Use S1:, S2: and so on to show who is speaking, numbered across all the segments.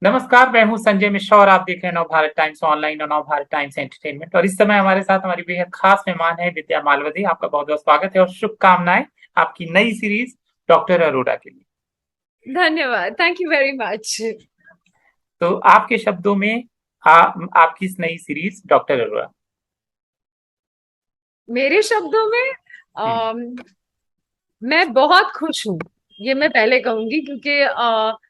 S1: नमस्कार, मैं हूं संजय मिश्रा और आप देख रहे हैं नवभारत टाइम्स ऑनलाइन और नवभारत टाइम्स एंटरटेनमेंट। और इस समय हमारे साथ हमारी बेहद खास मेहमान है विद्या मालवदी। आपका बहुत बहुत स्वागत है और शुभकामनाएं आपकी नई सीरीज डॉक्टर अरोड़ा के लिए।
S2: धन्यवाद। Thank you very much.
S1: तो आपके शब्दों में आपकी इस नई सीरीज डॉक्टर अरोड़ा।
S2: मेरे शब्दों में
S1: हम्म।
S2: मैं बहुत खुश हूँ। ये मैं पहले कहूंगी क्योंकि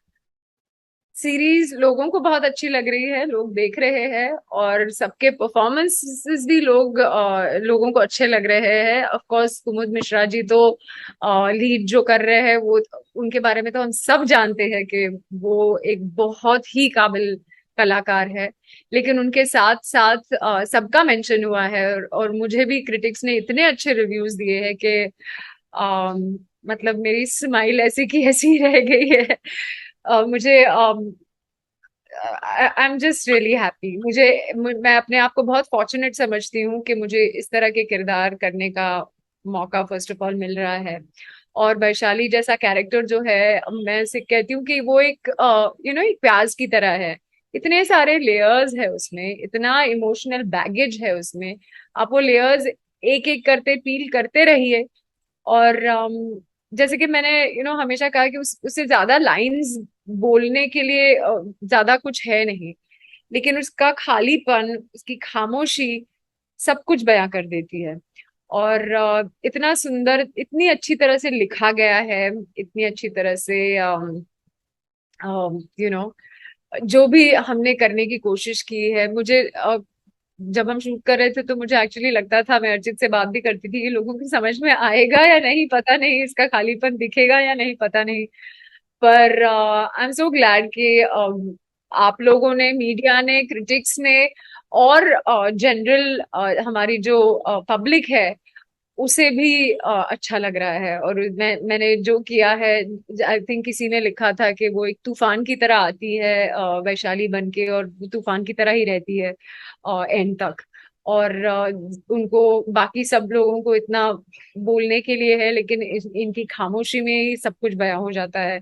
S2: सीरीज लोगों को बहुत अच्छी लग रही है, लोग देख रहे हैं और सबके परफॉर्मेंसेस भी लोगों को अच्छे लग रहे हैं। ऑफ कोर्स कुमुद मिश्रा जी तो लीड जो कर रहे हैं वो, उनके बारे में तो हम सब जानते हैं कि वो एक बहुत ही काबिल कलाकार है। लेकिन उनके साथ साथ सबका मेंशन हुआ है और मुझे भी क्रिटिक्स ने इतने अच्छे रिव्यूज दिए हैं कि मतलब मेरी स्माइल ऐसी की ऐसी रह गई है। मुझे I am just really happy. मैं अपने आप को बहुत फॉर्चुनेट समझती हूँ कि मुझे इस तरह के किरदार करने का मौका फर्स्ट ऑफ ऑल मिल रहा है। और वैशाली जैसा कैरेक्टर जो है, मैं उसे कहती हूँ कि वो एक एक प्याज की तरह है। इतने सारे लेयर्स है उसमें, इतना इमोशनल बैगेज है उसमें। आप वो लेयर्स एक एक करते पील करते रहिए। और जैसे कि मैंने हमेशा कहा कि उससे ज्यादा लाइंस बोलने के लिए ज्यादा कुछ है नहीं। लेकिन उसका खालीपन, उसकी खामोशी सब कुछ बयां कर देती है। और इतना सुंदर, इतनी अच्छी तरह से लिखा गया है, इतनी अच्छी तरह से यू नो जो भी हमने करने की कोशिश की है। मुझे जब हम शूट कर रहे थे तो मुझे एक्चुअली लगता था, मैं अर्जित से बात भी करती थी, ये लोगों की समझ में आएगा या नहीं पता नहीं, इसका खालीपन दिखेगा या नहीं पता नहीं। पर आई एम सो ग्लैड कि आप लोगों ने, मीडिया ने, क्रिटिक्स ने और जनरल हमारी जो पब्लिक है उसे भी अच्छा लग रहा है। और मैंने जो किया है, आई थिंक किसी ने लिखा था कि वो एक तूफान की तरह आती है वैशाली बन के, और वो तूफान की तरह ही रहती है एंड तक। और उनको, बाकी सब लोगों को इतना बोलने के लिए है, लेकिन इनकी खामोशी में ही सब कुछ बयां हो जाता है।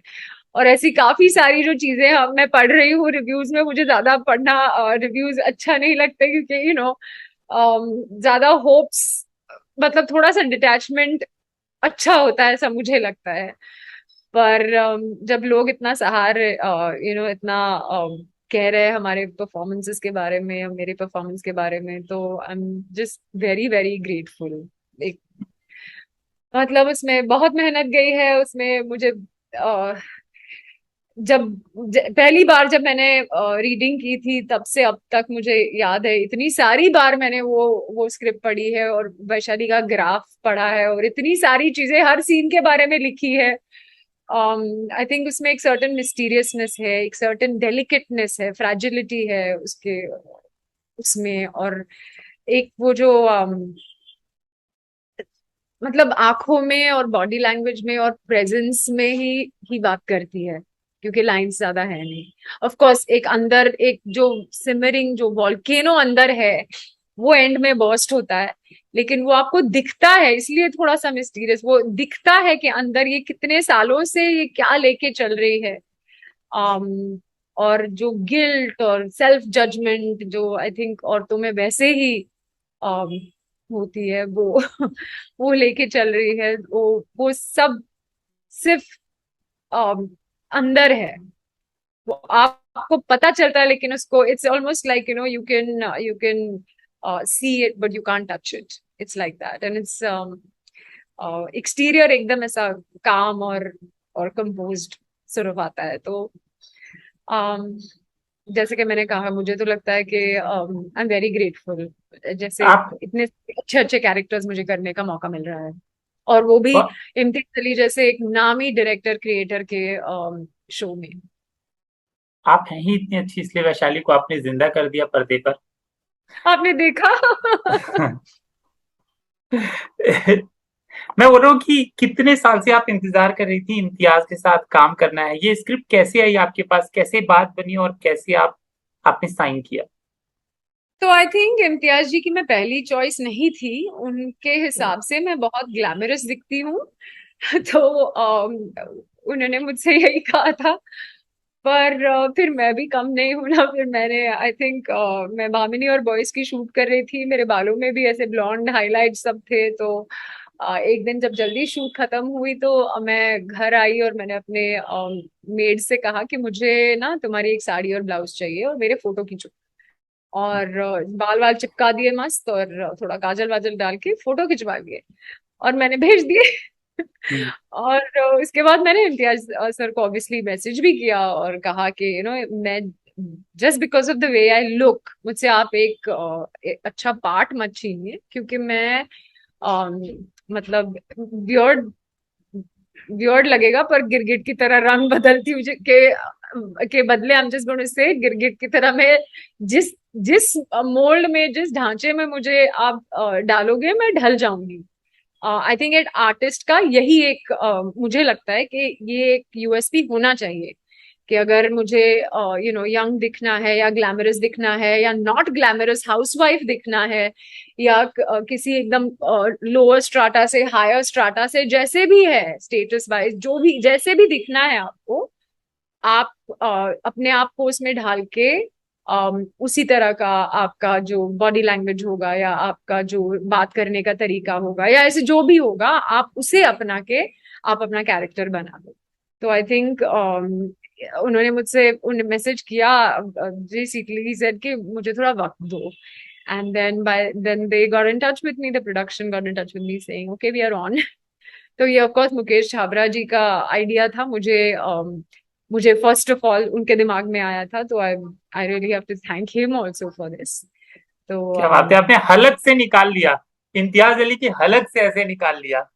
S2: और ऐसी काफी सारी जो चीजें हम मैं पढ़ रही हूँ रिव्यूज में, मुझे ज्यादा पढ़ना रिव्यूज अच्छा नहीं लगता क्योंकि ज्यादा होप्स, मतलब थोड़ा सा डिटैचमेंट अच्छा होता है ऐसा मुझे लगता है। पर जब लोग इतना सहारे इतना कह रहे हैं हमारे परफॉर्मेंसेस के बारे में या मेरे परफॉर्मेंस के बारे में, तो I am just very very grateful. एक, मतलब उसमें बहुत मेहनत गई है उसमें। मुझे जब पहली बार जब मैंने रीडिंग की थी तब से अब तक मुझे याद है, इतनी सारी बार मैंने वो स्क्रिप्ट पढ़ी है और वैशाली का ग्राफ पढ़ा है और इतनी सारी चीजें हर सीन के बारे में लिखी है। आई थिंक उसमें एक सर्टेन मिस्टीरियसनेस है, एक सर्टेन डेलिकेटनेस है, फ्रैजिलिटी है उसके उसमें। और एक वो जो मतलब आंखों में और बॉडी लैंग्वेज में और प्रेजेंस में ही बात करती है, क्योंकि लाइंस ज्यादा है नहीं। ऑफ कोर्स एक अंदर, एक जो सिमरिंग जो वॉल्केनो अंदर है वो एंड में बर्स्ट होता है, लेकिन वो आपको दिखता है, इसलिए थोड़ा सा मिस्टीरियस वो दिखता है कि अंदर ये कितने सालों से ये क्या लेके चल रही है। um, और जो गिल्ट और सेल्फ जजमेंट जो आई थिंक औरतों में वैसे ही um, होती है, वो वो लेके चल रही है, वो सब सिर्फ um, अंदर है। वो आपको पता चलता है, लेकिन उसको it's almost like you can see it but you can't touch it. It's like that and it's exterior एकदम ऐसा काम और कंपोज्ड सुर आता है। तो um, जैसे कि मैंने कहा, मुझे तो लगता है कि आई एम वेरी ग्रेटफुल, जैसे
S1: आप
S2: इतने अच्छे अच्छे कैरेक्टर्स मुझे करने का मौका मिल रहा है। और वो भी इम्तियाज अली जैसे एक नामी डायरेक्टर क्रिएटर के शो में।
S1: आप हैं ही इतनी अच्छी, इसलिए वैशाली को आपने जिंदा कर दिया पर्दे
S2: आपने देखा?
S1: पर। मैं बोल रहा हूँ कि कितने साल से आप इंतजार कर रही थी इम्तियाज के साथ काम करना है। ये स्क्रिप्ट कैसे आई आपके पास, कैसे बात बनी और कैसे आपने साइन किया?
S2: तो आई थिंक इम्तियाज जी की मैं पहली चॉइस नहीं थी। उनके हिसाब से मैं बहुत ग्लैमरस दिखती हूँ तो उन्होंने मुझसे यही कहा था। पर फिर मैं भी कम नहीं हूं ना, फिर मैंने आई थिंक मैं भामिनी और बॉयज की शूट कर रही थी, मेरे बालों में भी ऐसे ब्लॉन्ड हाईलाइट सब थे, तो एक दिन जब जल्दी शूट खत्म हुई तो मैं घर आई और मैंने अपने मेड से कहा कि मुझे ना तुम्हारी एक साड़ी और ब्लाउज चाहिए और मेरे फोटो खींचो। और बाल वाल चिपका दिए मस्त, और थोड़ा काजल वाजल डाल के फोटो खिंचवा लिए और मैंने भेज दिए।
S1: हम्म।
S2: और इसके बाद मैंने इम्तियाज सर को ऑब्वियसली मैसेज भी किया और कहा कि मैं just because of the way I look, मुझसे आप एक अच्छा पार्ट मत छीनिए, क्योंकि मैं अम, मतलब बियर्ड वियर्ड लगेगा पर गिरगिट की तरह रंग बदलती हुई के बदले हम जिस गुण से गिरगिट की तरह मैं जिस जिस मोल्ड में, जिस ढांचे में मुझे आप डालोगे मैं ढल जाऊंगी। आई थिंक एक आर्टिस्ट का यही एक मुझे लगता है कि ये एक यूएसपी होना चाहिए कि अगर मुझे यंग दिखना है या ग्लैमरस दिखना है या नॉट ग्लैमरस हाउसवाइफ दिखना है या किसी एकदम लोअर स्ट्राटा से हायर स्ट्राटा से, जैसे भी है स्टेटस वाइज, जो भी जैसे भी दिखना है आपको, आप अपने आप को उसमें ढाल के उसी तरह का आपका जो बॉडी लैंग्वेज होगा या आपका जो बात करने का तरीका होगा या ऐसे जो भी होगा, आप उसे अपना के आप अपना कैरेक्टर बना दो। तो आई थिंक उन्होंने मुझसे मैसेज किया जी सीटली सेड कि मुझे थोड़ा वक्त दो, and then they got in touch with me, the production got in touch with me saying okay we are on. तो ये ऑफ कोर्स मुकेश छाबरा जी का आइडिया था, मुझे फर्स्ट ऑफ ऑल उनके दिमाग में आया था, तो I I really have to thank him also for this. तो
S1: क्या बात है, आपने हलक से निकाल लिया, इम्तियाज अली की हलक से ऐसे निकाल लिया।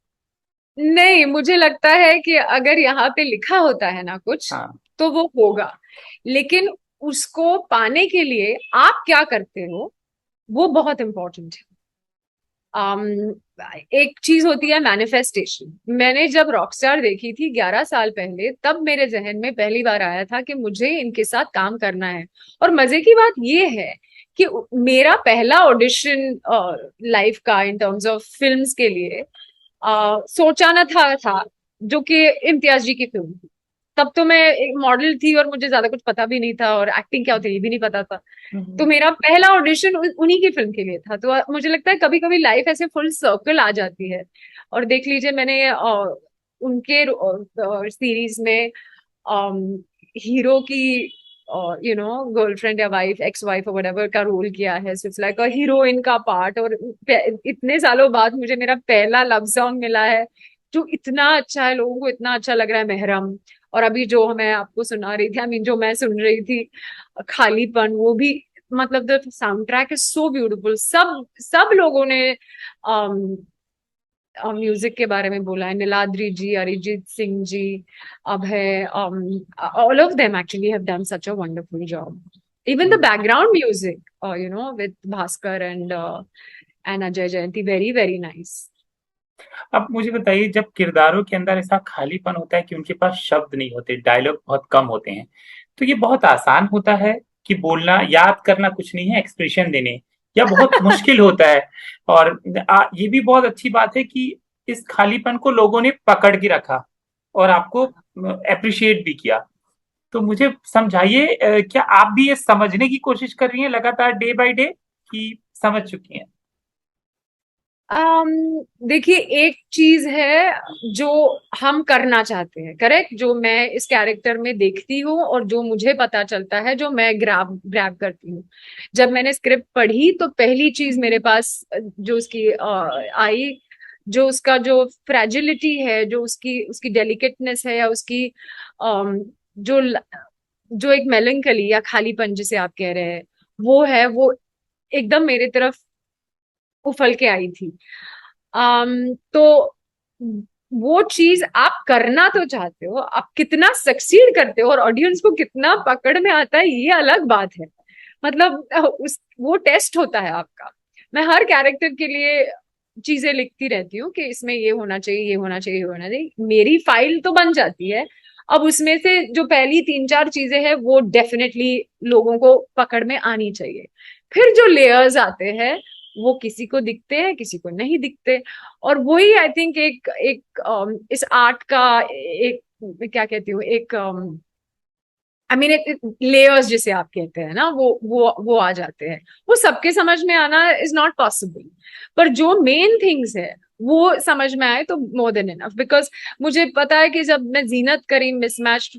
S2: नहीं, मुझे लगता है कि अगर यहाँ पे लिखा होता है ना कुछ,
S1: हाँ।
S2: तो वो होगा, लेकिन उसको पाने के लिए आप क्या करते हो वो बहुत इंपॉर्टेंट है। एक चीज होती है मैनिफेस्टेशन। मैंने जब रॉकस्टार देखी थी 11 साल पहले, तब मेरे जहन में पहली बार आया था कि मुझे इनके साथ काम करना है। और मजे की बात ये है कि मेरा पहला ऑडिशन लाइफ का इन टर्म्स ऑफ फिल्म्स के लिए सोचा न था जो कि इम्तियाज जी की फिल्म थी। तब तो मैं एक मॉडल थी और मुझे ज्यादा कुछ पता भी नहीं था और एक्टिंग क्या होती है ये भी नहीं पता था। तो
S1: हम्म।
S2: मेरा पहला ऑडिशन उन्हीं की फिल्म के लिए था। तो मुझे लगता है कभी कभी लाइफ ऐसे फुल सर्कल आ जाती है। और देख लीजिए मैंने उनके सीरीज में हीरो की गर्लफ्रेंड या वाइफ, एक्स वाइफ और whatever का रोल किया है, so it's like a heroine का पार्ट। और इतने सालों बाद मुझे मेरा पहला लव सॉन्ग मिला है जो इतना अच्छा है, लोगों को इतना अच्छा लग रहा है, मेहरम। और अभी जो मैं आपको सुना रही थी, आई मीन जो मैं सुन रही थी, खालीपन, वो भी मतलब the sound track is so beautiful. सब सब लोगों ने म्यूजिक के बारे में बोला है, Niladri ji, Arijit Singh ji, Abhay, all of them actually have done such a wonderful job. Even the
S1: hmm.
S2: Background music with Bhaskar and Ajay Jayanti, very very nice.
S1: अब मुझे बताइए, जब किरदारों के अंदर ऐसा खालीपन होता है कि उनके पास शब्द नहीं होते, डायलॉग बहुत कम होते हैं, तो ये बहुत आसान होता है कि बोलना, याद करना कुछ नहीं है, एक्सप्रेशन देने, या बहुत मुश्किल होता है? और ये भी बहुत अच्छी बात है कि इस खालीपन को लोगों ने पकड़ के रखा और आपको अप्रिशिएट भी किया। तो मुझे समझाइए, क्या आप भी ये समझने की कोशिश कर रही हैं लगातार, डे बाय डे, कि समझ चुकी हैं?
S2: um, देखिए, एक चीज है जो हम करना चाहते हैं, करेक्ट, जो मैं इस कैरेक्टर में देखती हूँ और जो मुझे पता चलता है, जो मैं ग्रैब ग्रैब करती हूँ। जब मैंने स्क्रिप्ट पढ़ी तो पहली चीज मेरे पास जो उसकी आई, जो उसका जो फ्रेजिलिटी है, जो उसकी उसकी डेलिकेटनेस है, या उसकी जो जो एक मेलंकली या खालीपन जिसे आप कह रहे हैं, वो है, वो एकदम मेरे तरफ उफल के आई थी। तो वो चीज आप करना तो चाहते हो, आप कितना सक्सीड करते हो और ऑडियंस को कितना पकड़ में आता है, ये अलग बात है। मतलब उस वो टेस्ट होता है आपका। मैं हर कैरेक्टर के लिए चीजें लिखती रहती हूँ कि इसमें ये होना चाहिए, ये होना चाहिए, ये होना चाहिए, मेरी फाइल तो बन जाती है। अब उसमें से जो पहली 3-4 चीजें हैं वो डेफिनेटली लोगों को पकड़ में आनी चाहिए। फिर जो लेयर्स आते हैं वो किसी को दिखते हैं, किसी को नहीं दिखते। और वही आई थिंक एक एक इस आर्ट का एक, मैं क्या कहती हूँ, एक आई मीन लेयर्स जिसे आप कहते हैं ना, वो आ जाते हैं। वो सबके समझ में आना इज नॉट पॉसिबल, पर जो मेन थिंग्स है वो समझ में आए तो मोर देन इनफ। बिकॉज मुझे पता है कि जब मैं जीनत करीम मिसमैच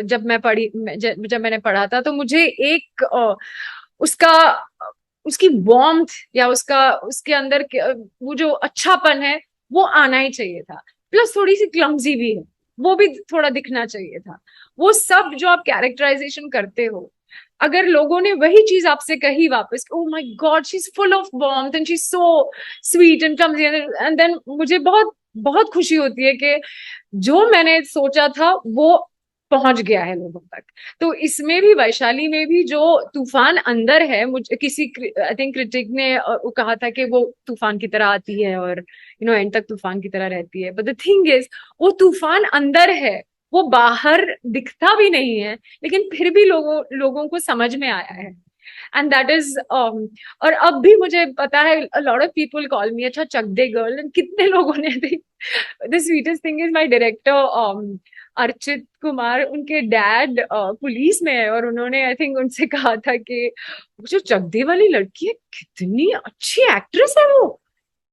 S2: जब मैं पढ़ी, जब मैंने पढ़ा था, तो मुझे एक उसका उसकी वार्मथ या उसका उसके अंदर वो जो अच्छापन है वो आना ही चाहिए था। प्लस थोड़ी सी क्लमजी भी है, वो भी थोड़ा दिखना चाहिए था। वो सब जो आप कैरेक्टराइजेशन करते हो, अगर लोगों ने वही चीज आपसे कही वापस, oh my God she is full of warmth and she is so sweet and clumsy, and then मुझे बहुत बहुत खुशी होती है कि जो मैंने सोचा था वो पहुंच गया है लोगों तक। तो इसमें भी, वैशाली में भी जो तूफान अंदर है, मुझे किसी आई थिंक क्रिटिक ने वो कहा था कि वो तूफान की तरह आती है और एंड तक तूफान की तरह रहती है, बट द थिंग इज वो तूफान अंदर है, वो बाहर दिखता भी नहीं है, लेकिन फिर भी लोगों लोगों को समझ में आया है। एंड दैट इज और अब भी मुझे पता है लॉट ऑफ पीपल कॉल मी अच्छा चक दे गर्ल, एंड कितने लोगों ने the sweetest thing is my director Archit Kumar, उनके डैड पुलिस में है, और उन्होंने आई थिंक उनसे कहा था कि वो जो चक दे वाली लड़की है कितनी अच्छी एक्ट्रेस है, वो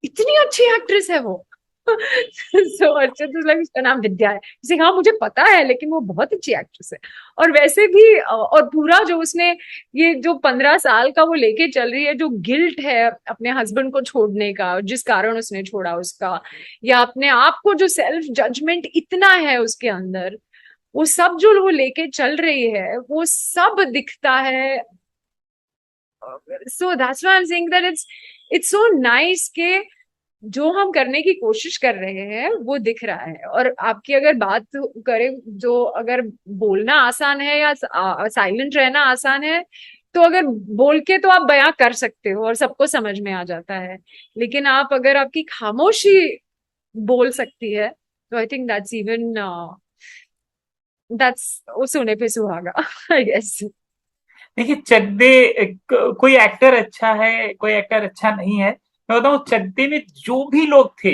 S2: इतनी अच्छी एक्ट्रेस है वो। सो अर्चना तो लगा उसका नाम विद्या है, जैसे हाँ मुझे पता है, लेकिन वो बहुत अच्छी एक्ट्रेस है। और वैसे भी और पूरा जो उसने ये जो 15 साल का वो लेके चल रही है, जो गिल्ट है अपने हस्बैंड को छोड़ने का, जिस कारण उसने छोड़ा उसका, या अपने आप को जो सेल्फ जजमेंट इतना है उसके अंदर, वो सब जो वो लेके चल रही है वो सब दिखता है। So that's why I am saying that it's so nice के जो हम करने की कोशिश कर रहे हैं वो दिख रहा है। और आपकी अगर बात करें, जो अगर बोलना आसान है या साइलेंट रहना आसान है, तो अगर बोल के तो आप बयां कर सकते हो और सबको समझ में आ जाता है, लेकिन आप अगर आपकी खामोशी बोल सकती है, तो I think that's even that's वो सोने पे सुहागा। I guess.
S1: देखिए चक दे कोई एक्टर अच्छा है, कोई एक्टर अच्छा नहीं है, मैं बताऊं चक दे में जो भी लोग थे,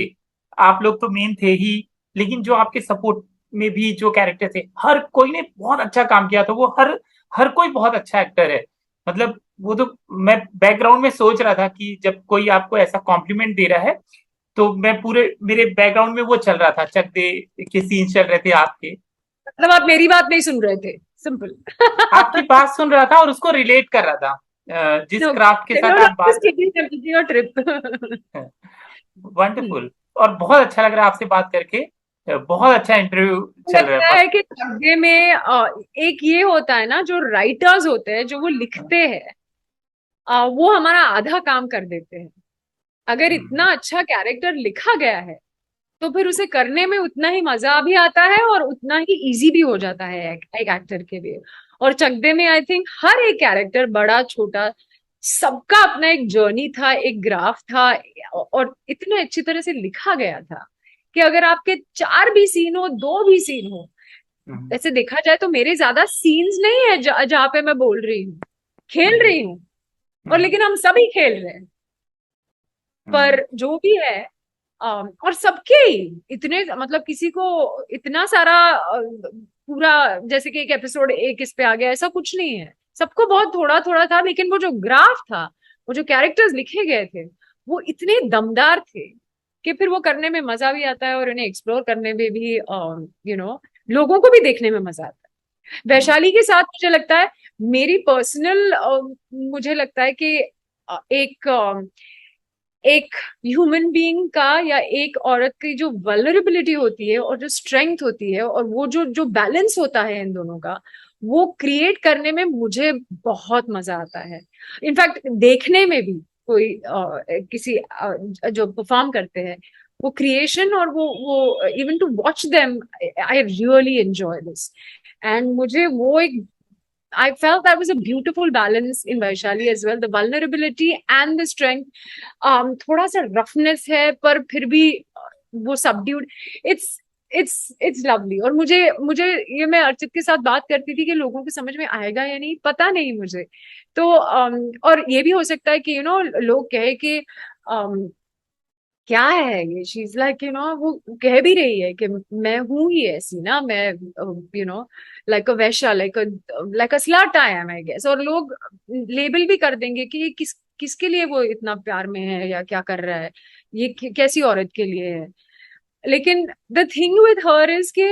S1: आप लोग तो मेन थे ही, लेकिन जो आपके सपोर्ट में भी जो कैरेक्टर थे, हर कोई ने बहुत अच्छा काम किया था। वो हर हर कोई बहुत अच्छा एक्टर है। मतलब वो तो मैं बैकग्राउंड में सोच रहा था कि जब कोई आपको ऐसा कॉम्प्लीमेंट दे रहा है, तो मैं पूरे मेरे बैकग्राउंड में वो चल रहा था, चक दे के सीन चल रहे थे आपके।
S2: मतलब आप मेरी बात नहीं सुन रहे थे, सिंपल।
S1: आपकी बात सुन रहा था और उसको रिलेट कर रहा था, जिस क्राफ्ट के साथ आप बात
S2: करती थी और ट्रिप।
S1: वंडरफुल। और बहुत अच्छा लग रहा है आपसे बात करके, बहुत अच्छा इंटरव्यू चल रहा है
S2: लगता
S1: बस।
S2: है कि धब्बे में एक ये होता है ना, जो राइटर्स होते हैं जो वो लिखते हैं, वो हमारा आधा काम कर देते हैं। अगर इतना
S1: हम्म,
S2: अच्छा कैरेक्टर लिखा गया है, तो फिर उसे करने में उतना ही मजा भी आता है और उतना ही इजी भी हो जाता है एक एक्टर के लिए। और चकदे में आई थिंक हर एक कैरेक्टर, बड़ा छोटा, सबका अपना एक जर्नी था, एक ग्राफ था, और इतने अच्छी तरह से लिखा गया था कि अगर आपके 4 भी सीन हो, 2 भी सीन हो,
S1: हम्म,
S2: वैसे देखा जाए तो मेरे ज्यादा सीन्स नहीं है जहां पे मैं बोल रही हूँ, खेल
S1: हम्म,
S2: रही हूँ, और
S1: हम्म,
S2: लेकिन हम सभी खेल रहे हैं।
S1: हम्म,
S2: पर जो भी है, और सबके ही इतने, मतलब किसी को इतना सारा पूरा, जैसे कि एक एपिसोड एक इस पे आ गया, ऐसा कुछ नहीं है। सबको बहुत थोड़ा थोड़ा था, लेकिन वो जो ग्राफ था, वो जो कैरेक्टर्स लिखे गए थे, वो इतने दमदार थे कि फिर वो करने में मजा भी आता है, और उन्हें एक्सप्लोर करने में भी लोगों को भी देखने में मजा आता है।
S1: हम्म,
S2: वैशाली के साथ मुझे लगता है, मेरी पर्सनल मुझे लगता है कि एक एक ह्यूमन बीइंग का, या एक औरत की जो वल्नरेबिलिटी होती है और जो स्ट्रेंथ होती है, और वो जो जो बैलेंस होता है इन दोनों का, वो क्रिएट करने में मुझे बहुत मजा आता है। इनफैक्ट देखने में भी कोई किसी जो परफॉर्म करते हैं, वो क्रिएशन, और वो even to watch them, I really enjoy this. And मुझे वो एक, I felt that was a beautiful balance in Vaishali as well. The vulnerability and the strength. थोड़ा सा रफनेस है, पर फिर भी वो सबड्यूड, इट्स इट्स लवली। और मुझे मुझे ये, मैं अर्चित के साथ बात करती थी कि लोगों को समझ में आएगा या नहीं, पता नहीं मुझे। तो और ये भी हो सकता है कि लोग कहे कि क्या है ये, शी इज लाइक वो कह भी रही है कि मैं हूं ही ऐसी ना, मैं लाइक अ वैश्या, like a slut I am, I guess. और लोग लेबल भी कर देंगे कि ये किसके लिए वो इतना प्यार में है या क्या कर रहा है, ये कैसी औरत के लिए है। लेकिन the thing with her is कि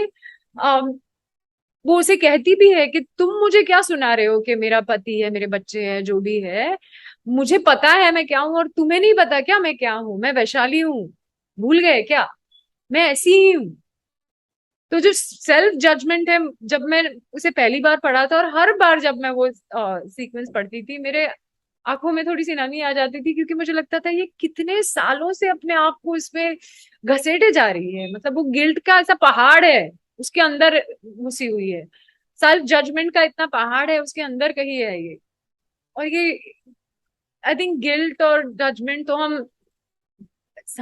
S2: वो उसे कहती भी है कि तुम मुझे क्या सुना रहे हो कि मेरा पति है, मेरे बच्चे हैं, जो भी है, मुझे पता है मैं क्या हूं, और तुम्हें नहीं पता क्या मैं क्या हूं, मैं वैशाली हूँ, भूल गए क्या, मैं ऐसी ही हूँ। तो जो सेल्फ जजमेंट है, जब मैं उसे पहली बार पढ़ा था और हर बार जब मैं वो सीक्वेंस पढ़ती थी, मेरे आंखों में थोड़ी सी नमी आ जाती थी, क्योंकि मुझे लगता था ये कितने सालों से अपने आप को इसमें घसीटे जा रही है। मतलब वो गिल्ट का ऐसा पहाड़ है उसके अंदर घुसी हुई है, सेल्फ जजमेंट का इतना पहाड़ है उसके अंदर कहीं है ये। और ये आई थिंक गिल्ट और जजमेंट तो हम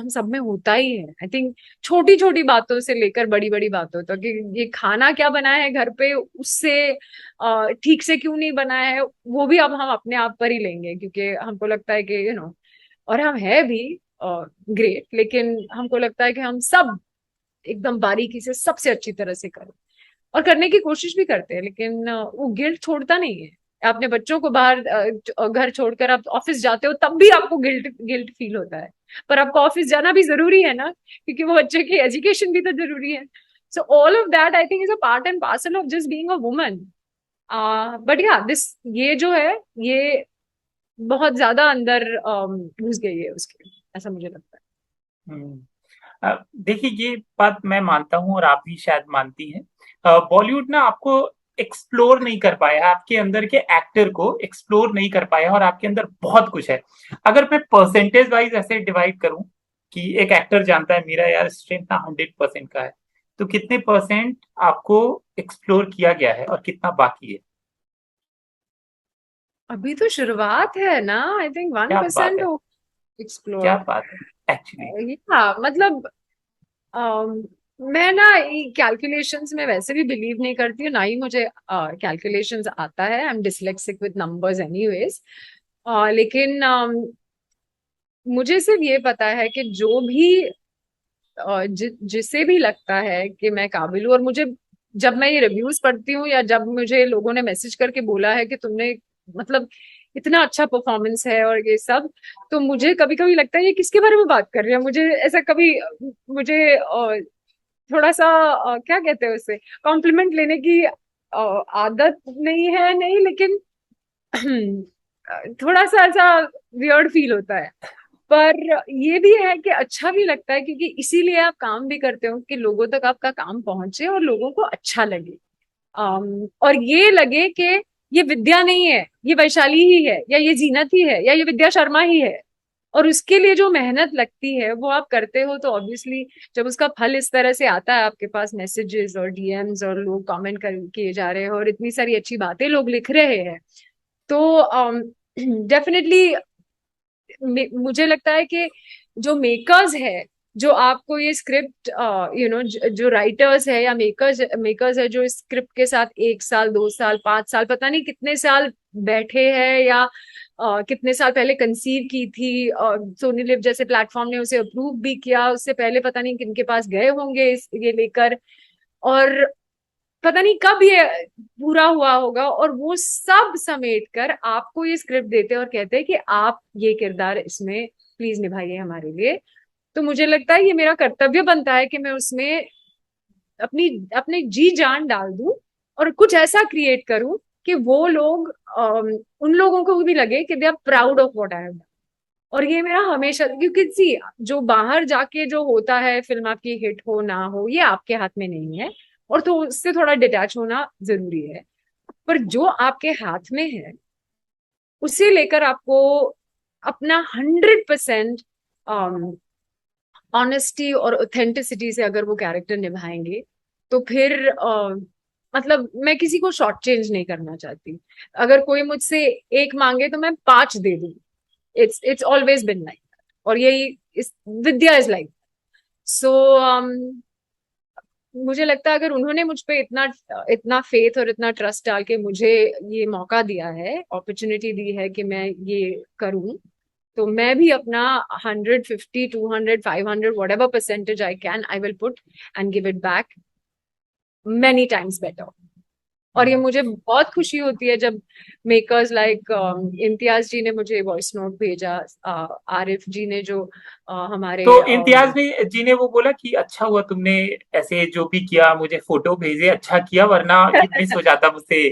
S2: सब में होता ही है। आई थिंक छोटी छोटी बातों से लेकर बड़ी बड़ी बातों तक, कि ये खाना क्या बना है घर पे, उससे ठीक से क्यों नहीं बना है, वो भी अब हम अपने आप पर ही लेंगे, क्योंकि हमको लगता है कि और हम है भी ग्रेट, लेकिन हमको लगता है कि हम सब एकदम बारीकी से सबसे अच्छी तरह से करें, और करने की कोशिश भी करते हैं, लेकिन वो गिल्ट छोड़ता नहीं है। आपने बच्चों को बाहर घर छोड़कर आप ऑफिस जाते हो, तब भी आपको गिल्ट गिल्ट फील होता है, पर आपको ऑफिस जाना भी जरूरी है ना, क्योंकि वो बच्चे की एजुकेशन भी तो जरूरी है। So all of that I think is a part and parcel of just being a woman. But या दिस, ये जो है, ये बहुत ज्यादा अंदर घुस गई है उसके, ऐसा मुझे लगता है।
S1: हम्म। देखिए, ये बात मैं मानता हूँ और आप भी शायद मानती हैं। बॉलीवुड ना आपको एक्सप्लोर नहीं कर पाया, आपके अंदर के एक्टर को एक्सप्लोर नहीं कर पाया, और आपके अंदर बहुत कुछ है। अगर मैं परसेंटेज वाइज ऐसे डिवाइड करूं कि एक एक्टर जानता है मेरा यार स्ट्रेंथ ना 100% का है, तो कितने परसेंट आपको एक्सप्लोर किया गया है और कितना बाकी है?
S2: अभी तो शुरुआत है ना, आई थिंक वन
S1: क्या बात
S2: परसेंट
S1: है! क्या
S2: एक्सप्लोर।
S1: बात है एक्चुअली!
S2: हाँ मतलब, अम, मैं ना कैलकुलेशंस में वैसे भी बिलीव नहीं करती हूँ, ना ही मुझे कैलकुलेशंस आता है। I am dyslexic with numbers anyways. लेकिन मुझे सिर्फ ये पता है कि जो भी जिसे भी लगता है कि मैं काबिल हूँ, और मुझे जब मैं ये रिव्यूज पढ़ती हूँ या जब मुझे लोगों ने मैसेज करके बोला है कि तुमने मतलब इतना अच्छा परफॉर्मेंस है और ये सब, तो मुझे कभी कभी लगता है ये किसके बारे में बात कर रही है। मुझे ऐसा कभी, मुझे थोड़ा सा क्या कहते हैं उसे, कॉम्प्लीमेंट लेने की आदत नहीं है, नहीं, लेकिन थोड़ा सा ऐसा वियर्ड फील होता है। पर ये भी है कि अच्छा भी लगता है, क्योंकि इसीलिए आप काम भी करते हो कि लोगों तक आपका काम पहुंचे और लोगों को अच्छा लगे। और ये लगे कि ये विद्या नहीं है, ये वैशाली ही है, या ये जीनत ही है, या ये विद्या शर्मा ही है। और उसके लिए जो मेहनत लगती है वो आप करते हो, तो ऑब्वियसली जब उसका फल इस तरह से आता है आपके पास, मैसेजेस और डीएम्स और लोग कमेंट कर किए जा रहे हैं और इतनी सारी अच्छी बातें लोग लिख रहे हैं, तो डेफिनेटली मुझे लगता है कि जो मेकर्स है, जो आपको ये स्क्रिप्ट जो राइटर्स है या मेकर्स मेकर्स है, जो इस स्क्रिप्ट के साथ 1 साल 2 साल 5 साल पता नहीं कितने साल बैठे हैं, या कितने साल पहले कंसीव की थी, और सोनी लिव जैसे प्लेटफॉर्म ने उसे अप्रूव भी किया, उससे पहले पता नहीं किनके पास गए होंगे ये लेकर, और पता नहीं कब ये पूरा हुआ होगा, और वो सब समेट कर आपको ये स्क्रिप्ट देते हैं और कहते हैं कि आप ये किरदार इसमें प्लीज निभाइए हमारे लिए। तो मुझे लगता है ये मेरा कर्तव्य बनता है कि मैं उसमें अपनी अपनी जी जान डाल दूं, और कुछ ऐसा क्रिएट करूं कि वो लोग, उन लोगों को भी लगे कि they are proud of what I have. और ये मेरा हमेशा, क्योंकि सी, जो बाहर जाके जो होता है, फिल्म आपकी हिट हो ना हो ये आपके हाथ में नहीं है, और तो उससे थोड़ा डिटैच होना जरूरी है। पर जो आपके हाथ में है उसे लेकर आपको अपना 100% ऑनेस्टी और ऑथेंटिसिटी से अगर वो कैरेक्टर निभाएंगे, तो फिर मतलब मैं किसी को शॉर्ट चेंज नहीं करना चाहती। अगर कोई मुझसे 1 मांगे तो मैं 5 दे दूं। इट्स ऑलवेज बिन लाइक, और यही इस विद्या इज लाइक। सो मुझे लगता है अगर उन्होंने मुझ पे इतना इतना फेथ और इतना ट्रस्ट डाल के मुझे ये मौका दिया है, अपॉर्चुनिटी दी है कि मैं ये करूं, तो मैं भी अपना 150 200 500 whatever percentage I can, I will put and give it back many times better. और ये मुझे बहुत खुशी होती है जब मेकर्स लाइक इम्तियाज जी ने मुझे वॉइस नोट भेजा, आरिफ जी ने जो हमारे
S1: तो इम्तियाज ने जी ने वो बोला कि अच्छा हुआ तुमने ऐसे जो भी किया, मुझे फोटो भेजे, अच्छा किया, वरना ये मिस हो जाता मुझसे,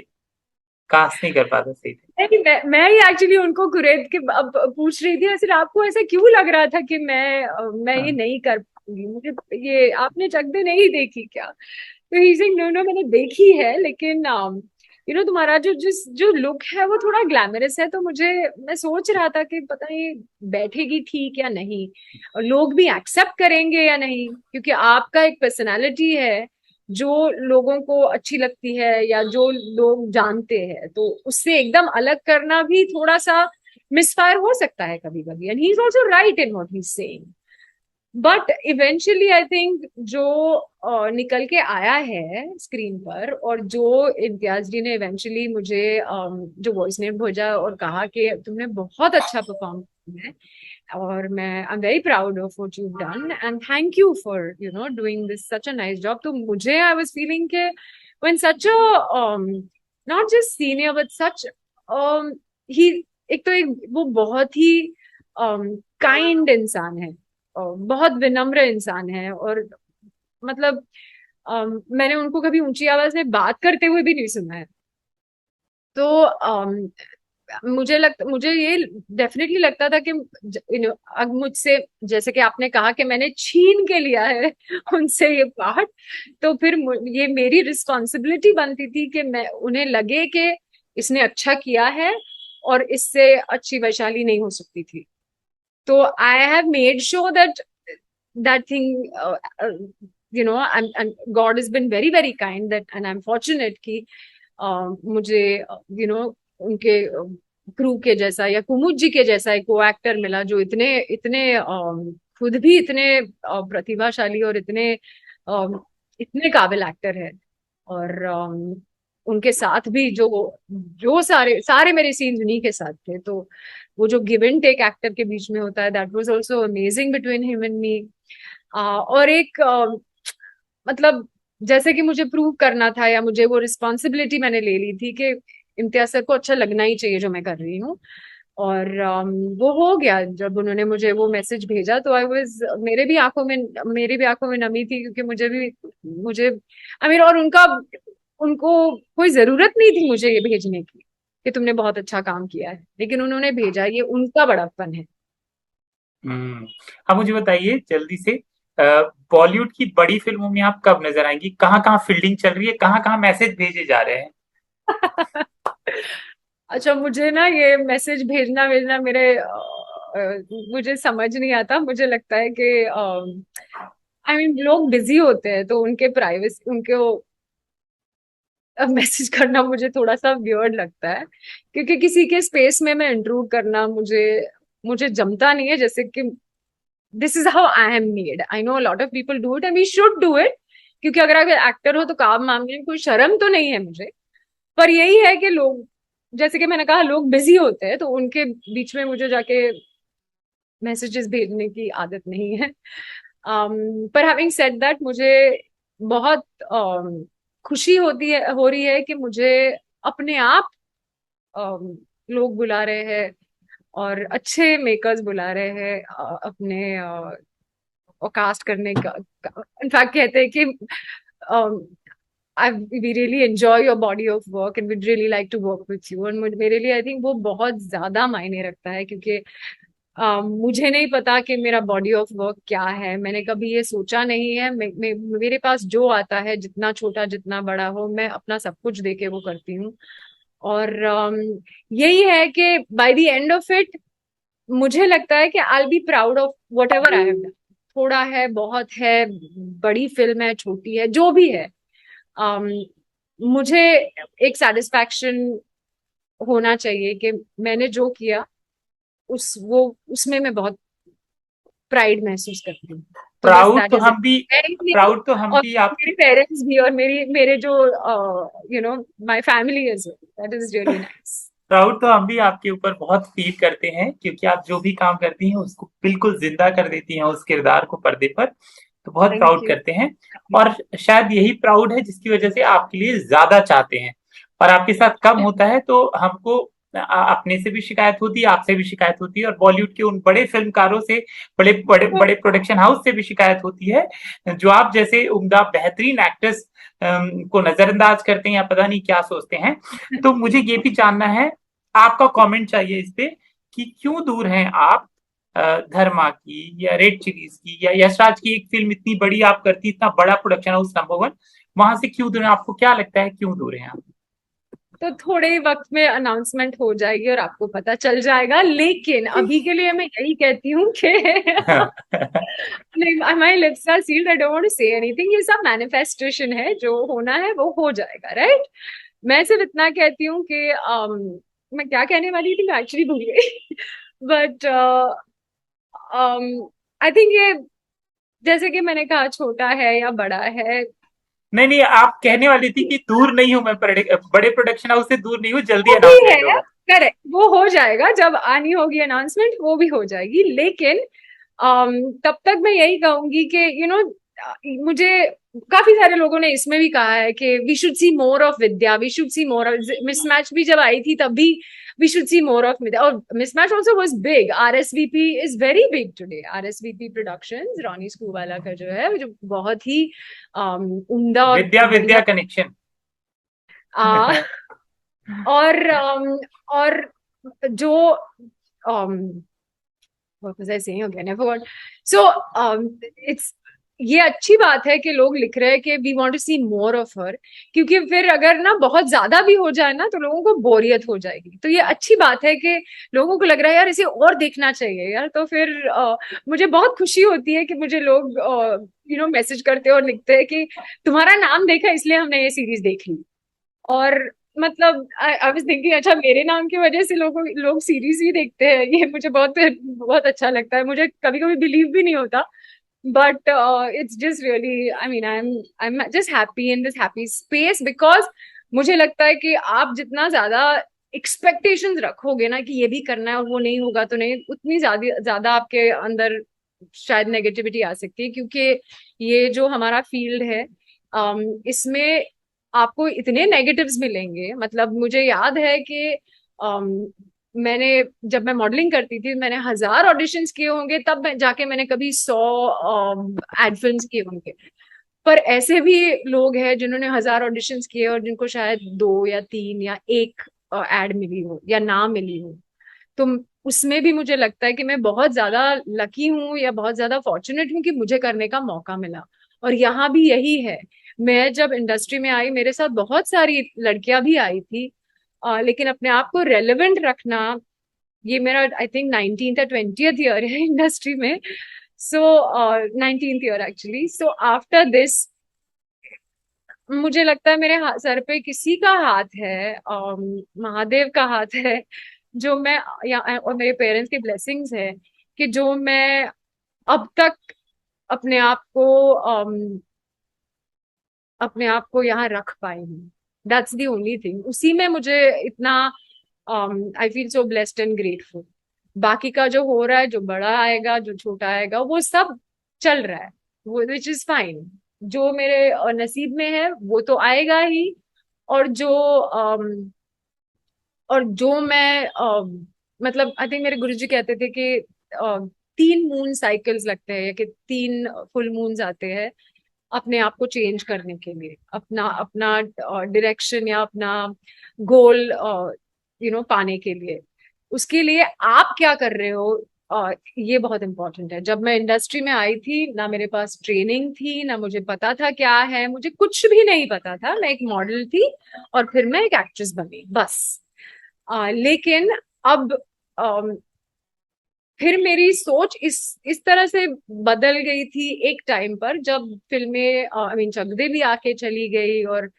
S1: कास्ट नहीं कर पाता सही से।
S2: नहीं, मैं ही एक्चुअली उनको कुरैद के अब पूछ रही थी, ऐसे आपको ऐसा क्यों लग रहा था कि मैं ये
S1: हाँ,
S2: नहीं कर पाऊंगी, मुझे ये आपने चक दे नहीं देखी क्या? तो ही सेइंग नो नो, मैंने देखी है, लेकिन तुम्हारा जो लुक है वो थोड़ा ग्लैमरस है, तो मैं सोच रहा था कि पता नहीं बैठेगी ठीक या नहीं, और लोग भी एक्सेप्ट करेंगे या नहीं, क्योंकि आपका एक पर्सनालिटी है जो लोगों को अच्छी लगती है या जो लोग जानते हैं, तो उससे एकदम अलग करना भी थोड़ा सा मिसफायर हो सकता है कभी कभी, and he is also right in what he is saying. But eventually I think जो निकल के आया है स्क्रीन पर, और जो इम्तियाज जी ने इवेंचुअली मुझे जो वॉइस नोट भेजा और कहा कि तुमने बहुत अच्छा परफॉर्म किया है, और मैं I am very proud of what you done and thank you for doing this such a nice job, तो मुझे आई वाज फीलिंग के when such a not just senior but such ही, एक तो एक वो बहुत ही काइंड इंसान है, बहुत विनम्र इंसान है, और मतलब मैंने उनको कभी ऊंची आवाज में बात करते हुए भी नहीं सुना है। तो मुझे ये डेफिनेटली लगता था कि अब मुझसे, जैसे कि आपने कहा कि मैंने छीन के लिया है उनसे ये पार्ट, तो फिर ये मेरी रिस्पॉन्सिबिलिटी बनती थी कि मैं उन्हें लगे कि इसने अच्छा किया है और इससे अच्छी वैशाली नहीं हो सकती थी। तो I have made sure that that thing God has been very very kind, that and I'm fortunate कि मुझे उनके क्रू के जैसा या कुमुद जी के जैसा एक को एक्टर मिला जो इतने इतने खुद भी इतने प्रतिभाशाली और इतने काबिल एक्टर है, और उनके साथ भी जो जो सारे सारे मेरे सीन्स उन्हीं के साथ थे, तो वो जो गिव एंड टेक एक्टर के बीच में होता है, that was also amazing between him and me. और एक मतलब जैसे कि मुझे प्रूव करना था, या मुझे वो रिस्पॉन्सिबिलिटी मैंने ले ली थी कि इम्तियाज सर को अच्छा लगना ही चाहिए जो मैं कर रही हूँ, और वो हो गया। जब उन्होंने मुझे वो मैसेज भेजा तो आई वाज, मेरी भी आंखों में नमी थी, क्योंकि मुझे आई मीन, और उनको कोई जरूरत नहीं थी मुझे ये भेजने की कि तुमने बहुत अच्छा काम किया है, लेकिन उन्होंने भेजा, ये उनका बड़प्पन है।
S1: हम्म। अब मुझे बताइए जल्दी से, बॉलीवुड की बड़ी फिल्मों में आप कब नजर आएंगी? कहाँ कहाँ फील्डिंग चल रही है, कहाँ कहाँ मैसेज भेजे जा रहे हैं?
S2: अच्छा, मुझे ना ये मैसेज भेजना भेजना मुझे समझ नहीं आता, मुझे लगता है कि आई मीन लोग बिजी होते हैं, तो उनके प्राइवेसी उनको मैसेज करना मुझे थोड़ा सा वियर्ड लगता है, क्योंकि किसी के स्पेस में मैं इंट्रूड करना मुझे मुझे जमता नहीं है, जैसे कि this is how I am made. I know a lot of people do it and we should do it, क्योंकि अगर आप एक्टर हो तो काम मामले में कोई शर्म तो नहीं है मुझे। पर यही है कि लोग, जैसे कि मैंने कहा, लोग बिजी होते हैं, तो उनके बीच में मुझे जाके मैसेजेस भेजने की आदत नहीं है। पर हैविंग सेड दैट, मुझे बहुत खुशी हो रही है कि मुझे अपने आप um, लोग बुला रहे हैं, और अच्छे मेकर्स बुला रहे हैं अपने कास्ट करने का। इनफैक्ट कहते हैं कि we really enjoy your body of work and we'd really like to work with you, और मेरे लिए आई थिंक वो बहुत ज्यादा मायने रखता है, क्योंकि मुझे नहीं पता कि मेरा बॉडी ऑफ वर्क क्या है, मैंने कभी ये सोचा नहीं है। मेरे पास जो आता है, जितना छोटा जितना बड़ा हो, मैं अपना सब कुछ देके वो करती हूँ, और यही है कि by the end of it मुझे लगता है कि I be proud of whatever I have done. थोड़ा है, बहुत है, बड़ी फिल्म है, छोटी है, जो भी है, मुझे एक सेटिस्फैक्शन होना चाहिए कि मैंने जो किया उसमें मैं बहुत प्राइड महसूस करती हूँ। तो बस
S1: प्राउड
S2: दैट
S1: तो
S2: इज इट।
S1: हम भी प्राउड तो हम
S2: और
S1: भी
S2: मेरे
S1: आपके
S2: पेरेंट्स भी, और मेरे जो my family is, that is really nice.
S1: Proud तो हम भी आपके ऊपर बहुत फील करते हैं, क्योंकि आप जो भी काम करती हैं उसको बिल्कुल जिंदा कर देती हैं, उस किरदार को पर्दे पर। तो बहुत
S2: थैंक
S1: प्राउड
S2: यू।
S1: करते हैं, और शायद यही प्राउड है जिसकी वजह से आपके लिए ज्यादा चाहते हैं। और आपके साथ कम होता है, तो हमको अपने से भी शिकायत होती है, आपसे भी शिकायत होती है, और बॉलीवुड के उन बड़े फिल्मकारों से, बड़े बड़े
S2: तो
S1: बड़े प्रोडक्शन हाउस से भी शिकायत होती है, जो आप जैसे उम्दा बेहतरीन एक्टर्स को नजरअंदाज करते हैं या पता नहीं क्या सोचते हैं। तो मुझे ये भी जानना है, आपका कमेंट चाहिए इस पे, कि क्यों दूर हैं आप धर्मा की या रेड चिलीज की या यश राज की एक फिल्म इतनी बड़ी आप करती, इतना बड़ा प्रोडक्शन हाउस नंबर वन, वहां से क्यों दूर हैं? आपको क्या लगता है क्यों दूर हैं आप?
S2: तो थोड़े ही वक्त में अनाउंसमेंट हो जाएगी और आपको पता चल जाएगा, लेकिन अभी के लिए मैं यही कहती हूँ कि नहीं, my lips are sealed, I don't want to say anything, ये सब मैनिफेस्टेशन है, जो होना है वो हो जाएगा, राइट। मैं सिर्फ इतना कहती हूँ कि मैं क्या कहने वाली थी, मैं एक्चुअली भूल गई। बट आई थिंक ये, जैसे कि मैंने कहा, छोटा है या बड़ा है,
S1: नहीं नहीं, आप कहने वाली थी कि दूर नहीं हूं मैं, बड़े प्रोडक्शन हाउस से दूर नहीं हूं, जल्दी
S2: वो भी
S1: अनाउंसमेंट
S2: है,
S1: होगा।
S2: करेक्ट, वो हो जाएगा जब आनी होगी अनाउंसमेंट, वो भी हो जाएगी। लेकिन तब तक मैं यही कहूंगी कि मुझे काफी सारे लोगों ने इसमें भी कहा है कि we should see more of Vidya, we should see more of Mismatch भी जब आई थी तब भी we should see more of Vidya, और Mismatch also was big, RSVP is very big today, RSVP productions, Ronnie Screwvala का जो है, जो बहुत ही उम्दा और
S1: विद्या विद्या
S2: बढ़िया
S1: कनेक्शन।
S2: आ, और और जो what was I saying again? I forgot. So it's, ये अच्छी बात है कि लोग लिख रहे हैं कि we want to see more of her, क्योंकि फिर अगर ना बहुत ज्यादा भी हो जाए ना तो लोगों को बोरियत हो जाएगी। तो ये अच्छी बात है कि लोगों को लग रहा है यार इसे और देखना चाहिए यार, तो फिर मुझे बहुत खुशी होती है कि मुझे लोग मैसेज करते हैं और लिखते हैं कि तुम्हारा नाम देखा इसलिए हमने ये सीरीज देख ली। और मतलब आई वाज थिंकिंग, अच्छा मेरे नाम की वजह से लोग सीरीज भी देखते हैं, ये मुझे बहुत बहुत अच्छा लगता है। मुझे कभी कभी बिलीव भी नहीं होता, but it's just really, I mean I am just happy in this happy space, because मुझे लगता है कि आप जितना ज्यादा एक्सपेक्टेशंस रखोगे ना कि ये भी करना है और वो नहीं होगा तो नहीं, उतनी ज्यादा ज्यादा आपके अंदर शायद नेगेटिविटी आ सकती है, क्योंकि ये जो हमारा फील्ड है, इसमें आपको इतने नेगेटिव्स मिलेंगे। मतलब मुझे याद है कि मैंने, जब मैं मॉडलिंग करती थी, मैंने 1000 ऑडिशंस किए होंगे, तब मैं जाके मैंने कभी 100 एड फिल्म्स किए होंगे। पर ऐसे भी लोग हैं जिन्होंने 1000 ऑडिशंस किए और जिनको शायद 2 या 3 या एक एड मिली हो या ना मिली हो। तो उसमें भी मुझे लगता है कि मैं बहुत ज्यादा लकी हूँ या बहुत ज्यादा फॉर्चुनेट हूँ कि मुझे करने का मौका मिला। और यहाँ भी यही है, मैं जब इंडस्ट्री में आई, मेरे साथ बहुत सारी लड़कियां भी आई थी, लेकिन अपने आप को रेलेवेंट रखना, ये मेरा आई थिंक 19th या 20th ईयर है इंडस्ट्री में। सो 19th year actually. So after this मुझे लगता है मेरे सर पे किसी का हाथ है, महादेव का हाथ है, जो मैं, या और मेरे पेरेंट्स के ब्लेसिंग्स है कि जो मैं अब तक अपने आप को यहाँ रख पाई हूँ। दैट्स दी ओनली थिंग, उसी में मुझे इतना I feel so blessed and grateful. बाकी का जो हो रहा है, जो बड़ा आएगा जो छोटा आएगा, वो सब चल रहा है, वो विच इज फाइन। जो मेरे नसीब में है वो तो आएगा ही। और जो मैं मतलब आई थिंक मेरे गुरुजी कहते थे कि 3 मून साइकिल्स लगते हैं, कि 3 फुल मून्स आते हैं अपने आप को चेंज करने के लिए, अपना अपना डायरेक्शन या अपना गोल पाने के लिए। उसके लिए आप क्या कर रहे हो, ये बहुत इंपॉर्टेंट है। जब मैं इंडस्ट्री में आई थी, ना मेरे पास ट्रेनिंग थी, ना मुझे पता था क्या है, मुझे कुछ भी नहीं पता था। मैं एक मॉडल थी और फिर मैं एक एक्ट्रेस बनी, बस। लेकिन अब फिर मेरी सोच इस तरह से बदल गई थी एक टाइम पर, जब फिल्में, आई मीन चक दे भी आके चली गई, और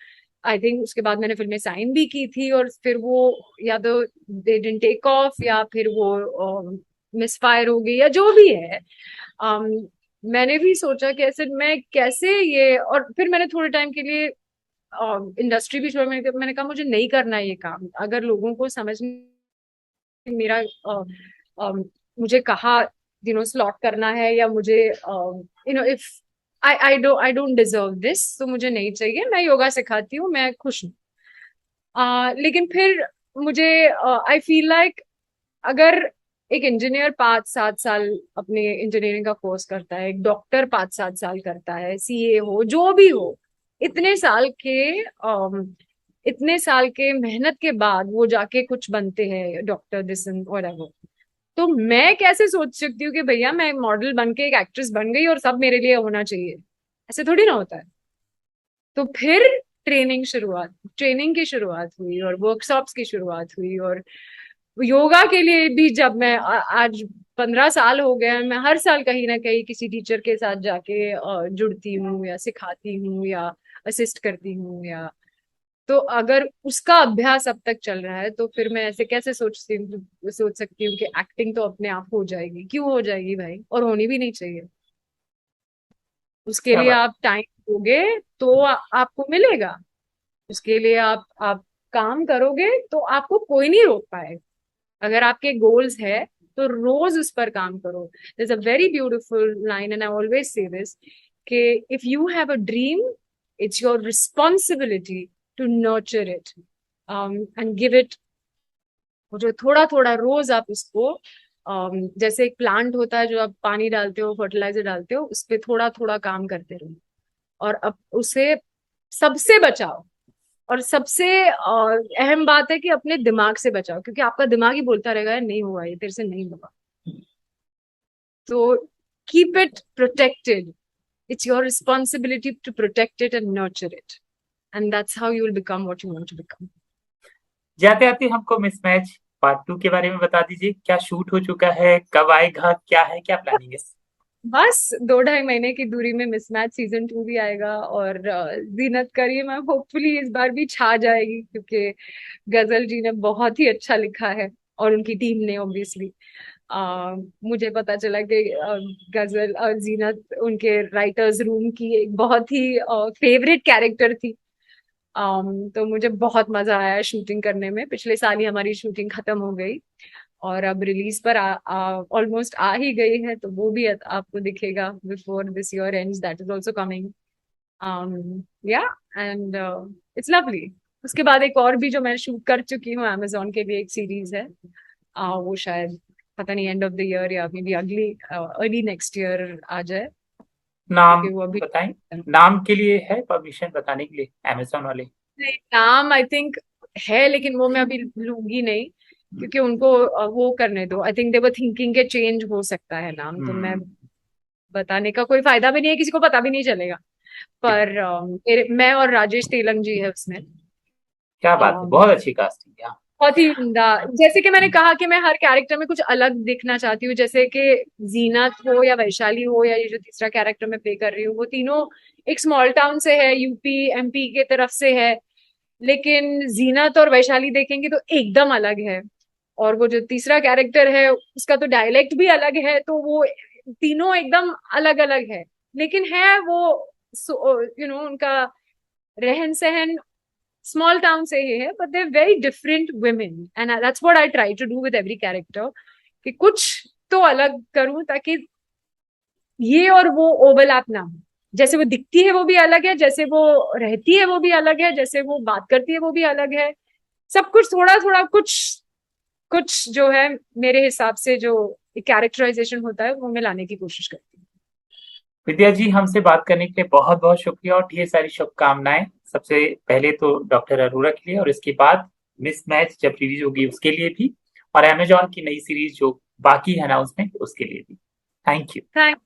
S2: आई थिंक उसके बाद मैंने फिल्में साइन भी की थी, और फिर वो या तो दे डिडंट टेक ऑफ, या फिर वो मिसफायर हो गई, या जो भी है। मैंने भी सोचा कि ऐसे मैं कैसे ये, और फिर मैंने थोड़े टाइम के लिए इंडस्ट्री भी छोड़ा। मैंने कहा मुझे नहीं करना ये काम, अगर लोगों को समझ में मेरा मुझे कहाँ स्लॉट करना है, या मुझे if I don't deserve this, तो मुझे नहीं चाहिए। मैं योगा सिखाती हूँ, मैं खुश हूँ। लेकिन फिर मुझे आई फील लाइक अगर एक इंजीनियर 5-7 साल अपने इंजीनियरिंग का कोर्स करता है, एक डॉक्टर 5-7 साल करता है, सीए हो जो भी हो, इतने साल के इतने साल के मेहनत के बाद वो जाके कुछ बनते हैं, डॉक्टर दिस एंड व्हाटएवर। तो मैं कैसे सोच सकती हूँ कि भैया मैं मॉडल बन के एक एक्ट्रेस बन गई और सब मेरे लिए होना चाहिए? ऐसे थोड़ी ना होता है। तो फिर ट्रेनिंग की शुरुआत हुई और वर्कशॉप्स की शुरुआत हुई। और योगा के लिए भी जब मैं आज 15 साल हो गए हैं, मैं हर साल कहीं ना कहीं किसी टीचर के साथ जाके जुड़ती हूँ या सिखाती हूँ या असिस्ट करती हूँ। या तो अगर उसका अभ्यास अब तक चल रहा है तो फिर मैं ऐसे कैसे सोच सकती हूँ कि एक्टिंग तो अपने आप हो जाएगी? क्यों हो जाएगी भाई, और होनी भी नहीं चाहिए। उसके
S1: क्या
S2: लिए
S1: बात।
S2: आप टाइम दोगे तो आपको मिलेगा। उसके लिए आप काम करोगे तो आपको कोई नहीं रोक पाएगा। अगर आपके गोल्स है तो रोज उस पर काम करो। there's a very beautiful line and I always say this कि if you have a dream, it's your responsibility to nurture it, and give it, जो थोड़ा थोड़ा रोज आप उसको, जैसे एक प्लांट होता है जो आप पानी डालते हो, फर्टिलाइजर डालते हो, उस पे थोड़ा थोड़ा काम करते रहो। और अब उसे सबसे बचाओ। और सबसे अहम बात है कि अपने दिमाग से बचाओ, क्योंकि आपका दिमाग ही बोलता रहेगा "यार, नहीं हुआ, ये तेरे से नहीं होगा"। तो keep it protected. It's your responsibility to protect it and nurture it, and that's how you will become what you want to become.
S1: जाते आते हमको मिसमैच पार्ट 2 के बारे में बता दीजिए, क्या शूट हो चुका है, कब आएगा, क्या है, क्या प्लानिंग है?
S2: बस 2-2.5 महीने की दूरी में मिसमैच सीजन 2 भी आएगा। और जीनत करीम होपफुली इस बार भी छा जाएगी, क्योंकि गजल जी ने बहुत ही अच्छा लिखा है और उनकी टीम ने ऑब्वियसली। मुझे पता चला कि गजल और जीनत उनके राइटर्स रूम की एक बहुत ही फेवरेट कैरेक्टर थी। तो मुझे बहुत मजा आया शूटिंग करने में। पिछले साल ही हमारी शूटिंग खत्म हो गई और अब रिलीज पर ऑलमोस्ट आ ही गई है, तो वो भी आपको दिखेगा before this year ends, that is also coming. या एंड इट्स लवली। उसके बाद एक और भी जो मैं शूट कर चुकी हूँ amazon के लिए, एक सीरीज है। वो शायद पता नहीं एंड ऑफ द ईयर या मे बी अगली अर्ली नेक्स्ट ईयर आ जाए,
S1: नाम
S2: क्योंकि वो अभी
S1: बताएं। नाम के लिए है परमिशन बताने के लिए अमेजोन वाले?
S2: नाम आई थिंक है, लेकिन वो मैं अभी लूंगी नहीं, क्योंकि उनको वो करने दो। I think they were thinking के चेंज हो सकता है नाम, तो मैं
S1: हम्म।
S2: बताने का कोई फायदा भी नहीं है, किसी को पता भी नहीं चलेगा। पर मैं और राजेश तेलंग जी है उसमें।
S1: क्या बात है,
S2: अम,
S1: बहुत अच्छी कास्टिंग है।
S2: बहुत ही उम्दा। जैसे कि मैंने कहा कि मैं हर कैरेक्टर में कुछ अलग दिखना चाहती हूँ, जैसे कि जीनत हो या वैशाली हो या ये जो तीसरा कैरेक्टर मैं प्ले कर रही हूँ, वो तीनों एक स्मॉल टाउन से है, यूपी एमपी के तरफ से है। लेकिन जीनत और वैशाली देखेंगे तो एकदम अलग है। और वो जो तीसरा कैरेक्टर है उसका तो डायलेक्ट भी अलग है, तो वो तीनों एकदम अलग अलग है। लेकिन है वो, उनका रहन सहन स्मॉल टाउन से ही है, but they very different women and that's what I try to do with every character, कि कुछ तो अलग करूं ताकि ये और वो ओवरलैप ना हो। जैसे वो दिखती है वो भी अलग है, जैसे वो रहती है वो भी अलग है, जैसे वो बात करती है वो भी अलग है। सब कुछ थोड़ा थोड़ा, कुछ कुछ जो है मेरे हिसाब से जो कैरेक्टराइजेशन होता है वो मैं लाने की कोशिश करती हूँ।
S1: विद्या जी, हमसे बात करने के लिए बहुत बहुत शुक्रिया और ढेर सारी शुभकामनाएं। सबसे पहले तो डॉक्टर अरोरा के लिए, और इसके बाद मिसमैच जब रिलीज होगी उसके लिए भी, और अमेजॉन की नई सीरीज जो बाकी है अनाउंसमेंट उसके लिए भी। Thank you.
S2: थैंक